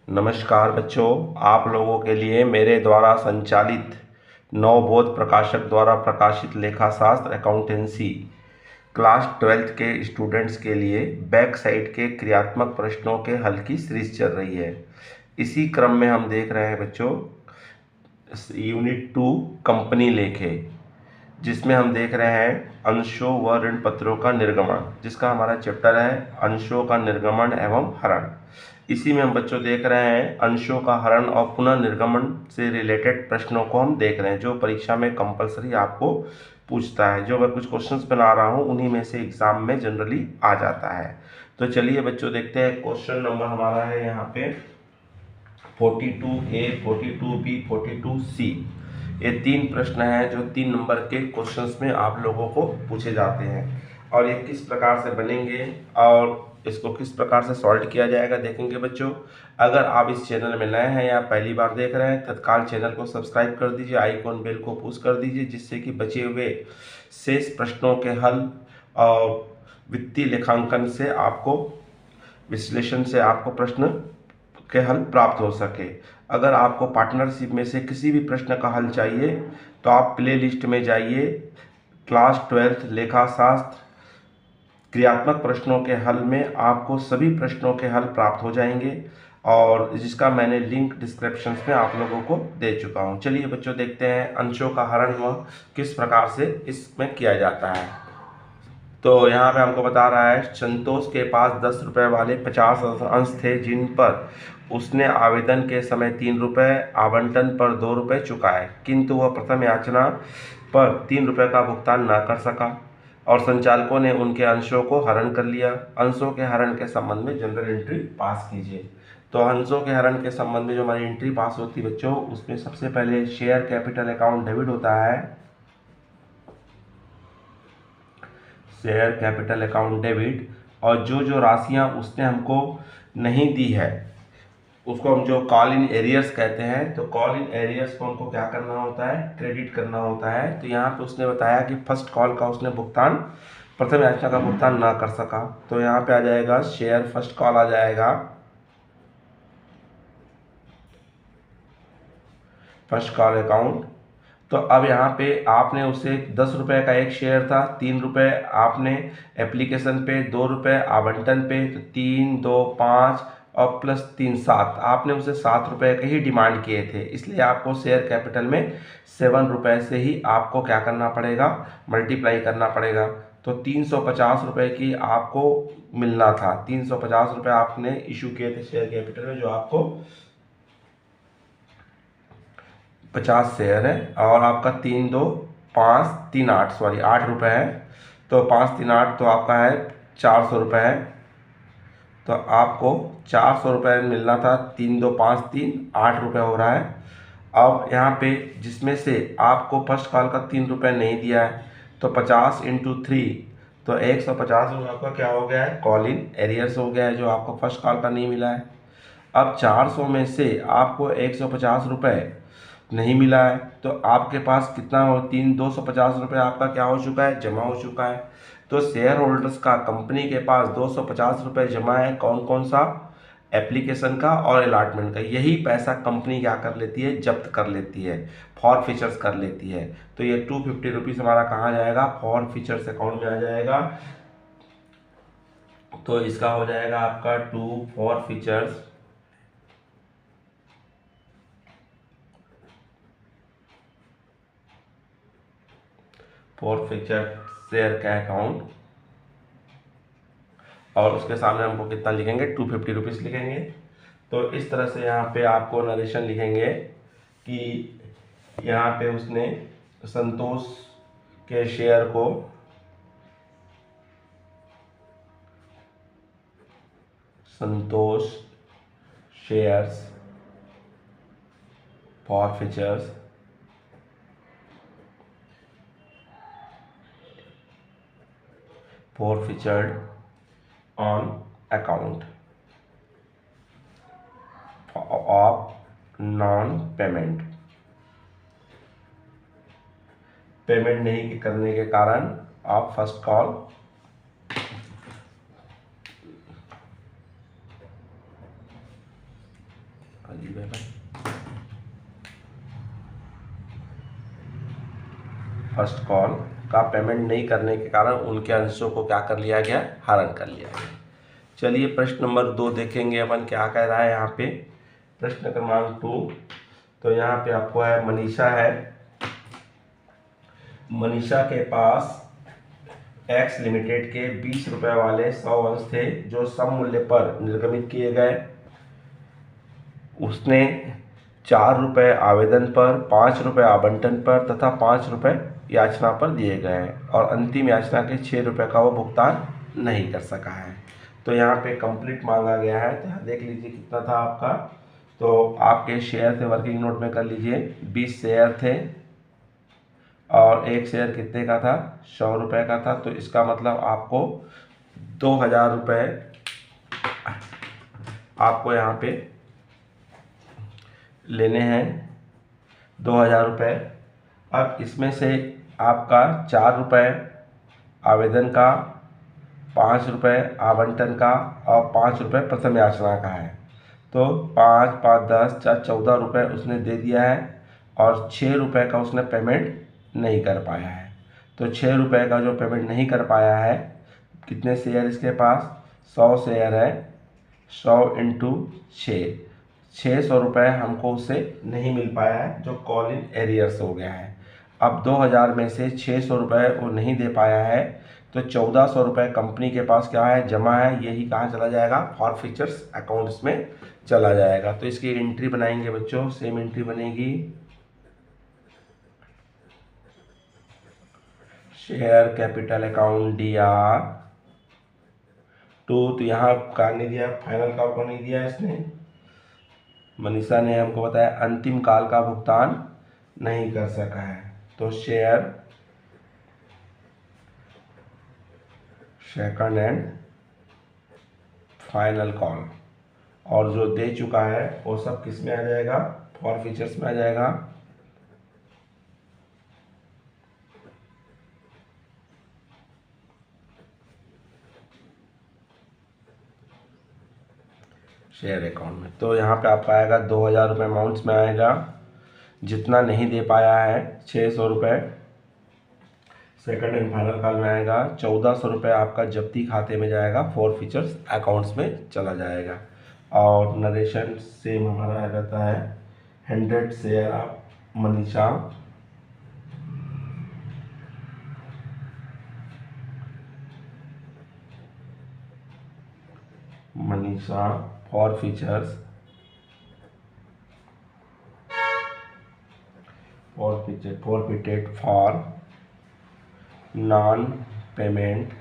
नमस्कार बच्चों, आप लोगों के लिए मेरे द्वारा संचालित नवबोध प्रकाशक द्वारा प्रकाशित लेखाशास्त्र अकाउंटेंसी क्लास 12th के स्टूडेंट्स के लिए बैक साइड के क्रियात्मक प्रश्नों के हल की सीरीज चल रही है। इसी क्रम में हम देख रहे हैं बच्चों यूनिट 2 कंपनी लेखे, जिसमें हम देख रहे हैं अंशों व ऋण पत्रों का निर्गमन, जिसका हमारा चैप्टर है अंशों का निर्गमन एवं हरण। इसी में हम बच्चों देख रहे हैं अंशों का हरण और पुनः निर्गमन से रिलेटेड प्रश्नों को हम देख रहे हैं, जो परीक्षा में कंपलसरी आपको पूछता है। जो मैं कुछ क्वेश्चंस बना रहा हूं उन्हीं में से एग्जाम में जनरली आ जाता है। तो चलिए बच्चों देखते हैं। क्वेश्चन नंबर हमारा है यहाँ पे 42A, 42B, 42C। ये 3 प्रश्न हैं जो 3 नंबर के क्वेश्चंस में आप लोगों को पूछे जाते हैं, और ये किस प्रकार से बनेंगे और इसको किस प्रकार से सॉल्व किया जाएगा देखेंगे बच्चों। अगर आप इस चैनल में नए हैं या पहली बार देख रहे हैं, तत्काल चैनल को सब्सक्राइब कर दीजिए, आइकॉन बेल को पुश कर दीजिए, जिससे कि बचे हुए शेष प्रश्नों के हल और वित्तीय लेखांकन से आपको विश्लेषण से आपको प्रश्न के हल प्राप्त हो सके। अगर आपको पार्टनरशिप में से किसी भी प्रश्न का हल चाहिए तो आप प्ले लिस्ट में जाइए, क्लास 12th लेखाशास्त्र क्रियात्मक प्रश्नों के हल में आपको सभी प्रश्नों के हल प्राप्त हो जाएंगे, और जिसका मैंने लिंक डिस्क्रिप्शन में आप लोगों को दे चुका हूं। चलिए बच्चों देखते हैं अंशों का हरण व किस प्रकार से इसमें किया जाता है। तो यहाँ पे हमको बता रहा है संतोष के पास 10 रुपये वाले 50 अंश थे, जिन पर उसने आवेदन के समय 3 रुपये, आवंटन पर 2 रुपये चुकाए, किंतु वह प्रथम याचना पर 3 रुपये का भुगतान न कर सका और संचालकों ने उनके अंशों को हरण कर लिया। अंशों के हरण के संबंध में जनरल एंट्री पास कीजिए। तो अंशों के हरण के संबंध में जो हमारी एंट्री पास होती है बच्चों, उसमें सबसे पहले शेयर कैपिटल अकाउंट डेबिट होता है। शेयर कैपिटल अकाउंट डेबिट, और जो जो राशियां उसने हमको नहीं दी है उसको हम जो कॉल इन एरियर्स कहते हैं, तो कॉल इन एरियर्स को हमको क्या करना होता है, क्रेडिट करना होता है। तो यहाँ पे उसने बताया कि फर्स्ट कॉल का उसने भुगतान, प्रथम याचना का भुगतान ना कर सका, तो यहाँ पे आ जाएगा शेयर फर्स्ट कॉल आ जाएगा, फर्स्ट कॉल अकाउंट। तो अब यहाँ पे आपने उसे 10 रुपये का एक शेयर था, 3 रुपये आपने एप्लीकेशन पे, 2 रुपये आवंटन पे, तो 3, 2, 5 और प्लस 3, 7, आपने उसे 7 रुपये के ही डिमांड किए थे, इसलिए आपको शेयर कैपिटल में 7 रुपये से ही आपको क्या करना पड़ेगा, मल्टीप्लाई करना पड़ेगा। तो 350 रुपये की आपको मिलना था, 350 रुपये आपने इशू किए थे शेयर कैपिटल में, जो आपको 50 शेयर है, और आपका 3, 2, 5, 3, 8, सॉरी 8 रुपये है। तो 5, 3, 8 तो आपका है 400 रुपये है। तो आपको 400 रुपये मिलना था, 3, 2, 5, 3, 8 रुपये हो रहा है। अब यहाँ पे जिसमें से आपको फर्स्ट कॉल का 3 रुपये नहीं दिया है, तो 50 इंटू 3, तो 150 रुपये आपका क्या हो गया है, कॉल इन एरियर्स हो गया है, जो आपको फर्स्ट कॉल का नहीं मिला है। अब 400 में से आपको 150 रुपये नहीं मिला है, तो आपके पास कितना हो, 250 रुपये आपका क्या हो चुका है, जमा हो चुका है। तो शेयर होल्डर्स का कंपनी के पास 250 रुपये जमा है, कौन कौन सा, एप्लीकेशन का और अलॉटमेंट का। यही पैसा कंपनी क्या कर लेती है, जब्त कर लेती है, फॉर फीचर्स कर लेती है। तो ये 250 रुपीज़ हमारा कहाँ जाएगा, फॉर फीचर्स अकाउंट में आ जाएगा। तो इसका हो जाएगा आपका 2 for features, for feature share का अकाउंट, और उसके सामने हमको कितना लिखेंगे, 250 रुपीज़ लिखेंगे। तो इस तरह से यहाँ पे आपको नरेशन लिखेंगे कि यहाँ पे उसने संतोष के शेयर को Santosh shares forfeitures forfeited on account of non-payment, payment नहीं करने के कारण आप फर्स्ट कॉल अजीब है भाई। फर्स्ट कॉल का पेमेंट नहीं करने के कारण उनके अंशों को क्या कर लिया गया, हरण कर लिया गया। चलिए प्रश्न नंबर 2 देखेंगे अपन क्या कह रहा है यहाँ पे। प्रश्न क्रमांक 2, तो यहाँ पे आपको है मनीषा है। मनीषा के पास एक्स लिमिटेड के 20 रुपए वाले 100 अंश थे जो सम मूल्य पर निर्गमित किए गए। उसने 4 रुपये आवेदन पर, 5 रुपये आवंटन पर तथा 5 रुपये याचना पर दिए गए हैं और अंतिम याचना के 6 रुपये का वो भुगतान नहीं कर सका है। तो यहाँ पे कंप्लीट मांगा गया है। तो यहाँ देख लीजिए कितना था आपका। तो आपके शेयर थे, वर्किंग नोट में कर लीजिए, 20 शेयर थे और एक शेयर कितने का था, 100 रुपये का था। तो इसका मतलब आपको 2000 रुपये आपको यहाँ पे लेने हैं, 2000 रुपये। अब इसमें से आपका 4 रुपये आवेदन का, 5 रुपये आवंटन का और 5 रुपये प्रथम याचना का है। तो 5, 5, 10, 4, 14 रुपये उसने दे दिया है और 6 रुपये का उसने पेमेंट नहीं कर पाया है। तो 6 रुपये का जो पेमेंट नहीं कर पाया है, कितने शेयर इसके पास, 100 शेयर है, 100 इंटू 6, 600 रुपये हमको उससे नहीं मिल पाया है, जो कॉल इन एरियर्स हो गया है। अब 2000 में से 600 रुपये वो नहीं दे पाया है, तो 1400 रुपये कंपनी के पास क्या है, जमा है, यही कहाँ चला जाएगा, फॉरफीचर्स अकाउंट्स में चला जाएगा। तो इसकी एंट्री बनाएंगे बच्चों, सेम एंट्री बनेगी, शेयर कैपिटल अकाउंट DR 2। तो यहाँ का नहीं दिया, फाइनल काल को नहीं दिया इसने, मनीषा ने हमको बताया अंतिम काल का भुगतान नहीं कर सका है। तो share second and final call, और जो दे चुका है वो सब किस में आ जाएगा, फॉरफीचर्स में आ जाएगा। शेयर अकाउंट में। तो यहाँ पे आपका आएगा 2000 रुपये अमाउंट्स में आएगा। जितना नहीं दे पाया है 600 रुपये सेकंड एंड फाइनल कॉल में आएगा। 1400 रुपये आपका जब्ती खाते में जाएगा, फॉरफीचर्स अकाउंट्स में चला जाएगा। और नरेशन सेम हमारा रहता है, 100 share of Manisha forfeitures forfeited for non payment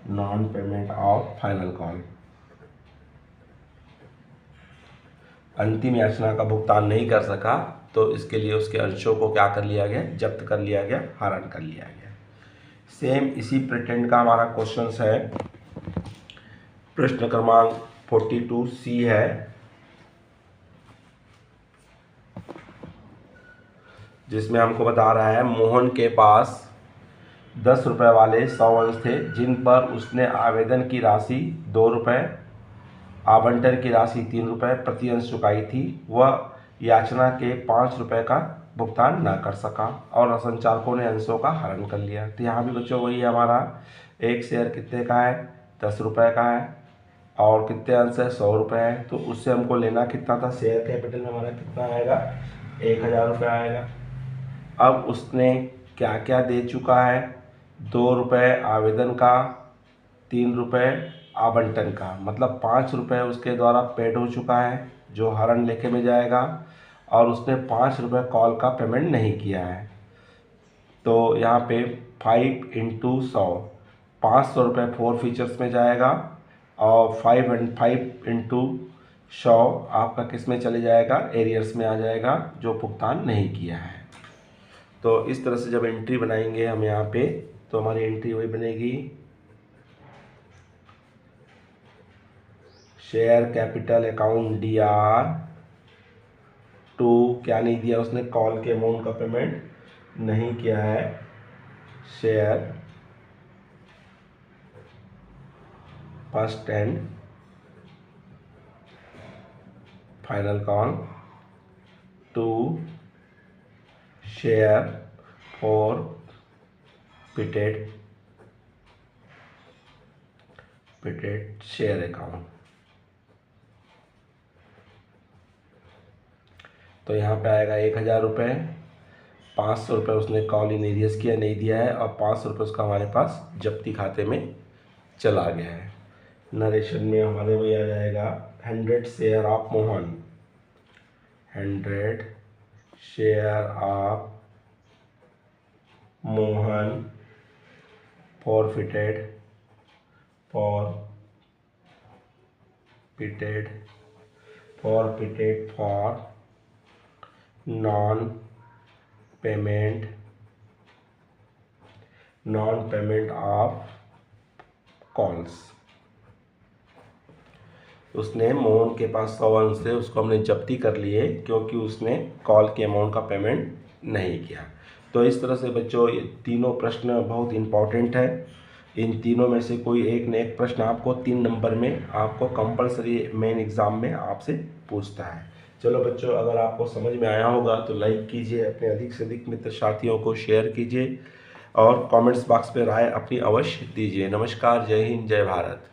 of final call. अंतिम याचना का भुगतान नहीं कर सका, तो इसके लिए उसके अंशों को क्या कर लिया गया, जब्त कर लिया गया, हरण कर लिया गया। सेम इसी प्रिटेंड का हमारा क्वेश्चन है, प्रश्न क्रमांक 42C है। जिसमें हमको बता रहा है मोहन के पास 10 रुपये वाले 100 अंश थे जिन पर उसने आवेदन की राशि 2 रुपये, आवंटन की राशि 3 रुपये प्रति अंश चुकाई थी। वह याचना के 5 रुपये का भुगतान न कर सका और संचालकों ने अंशों का हरण कर लिया। तो यहाँ भी बच्चों वही हमारा, एक शेयर कितने का है, 10 रुपये का है और कितने अंश है, 100 रुपये है। तो उससे हमको लेना कितना था, शेयर कैपिटल में हमारा कितना आएगा, 1000 रुपये आएगा। अब उसने क्या क्या दे चुका है, 2 रुपये आवेदन का, 3 रुपये आवंटन का, मतलब 5 रुपये उसके द्वारा पेड हो चुका है जो हरण लेके में जाएगा, और उसने 5 रुपये कॉल का पेमेंट नहीं किया है। तो यहाँ पे 5 इंटू 100, 500 रुपये फॉरफीचर्स में जाएगा और 5 इंटू 100 आपका किस में चले जाएगा, एरियर्स में आ जाएगा, जो भुगतान नहीं किया है। तो इस तरह से जब एंट्री बनाएंगे हम यहाँ पे, तो हमारी एंट्री वही बनेगी, शेयर कैपिटल अकाउंट DR 2, क्या नहीं दिया उसने, कॉल के अमाउंट का पेमेंट नहीं किया है, share first and final call to share forfeited share account. तो यहाँ पे आएगा 1000 रुपये, 500 रुपये उसने कॉल इन एरियस किया, नहीं दिया है, और 500 रुपये उसका हमारे पास जब्ती खाते में चला गया है। नरेशन में हमारे में आ जाएगा 100 share of Mohan, 100 share of Mohan forfeited for non payment of calls। उसने मोहन के पास 100 अंश से उसको हमने जब्ती कर लिए क्योंकि उसने कॉल के अमाउंट का पेमेंट नहीं किया। तो इस तरह से बच्चों ये तीनों प्रश्न बहुत इम्पॉर्टेंट है। इन तीनों में से कोई एक न एक प्रश्न आपको 3 नंबर में आपको कंपलसरी मेन एग्ज़ाम में आपसे पूछता है। चलो बच्चों, अगर आपको समझ में आया होगा तो लाइक कीजिए, अपने अधिक से अधिक मित्र साथियों को शेयर कीजिए और कमेंट्स बॉक्स में राय अपनी अवश्य दीजिए। नमस्कार, जय हिंद, जय भारत।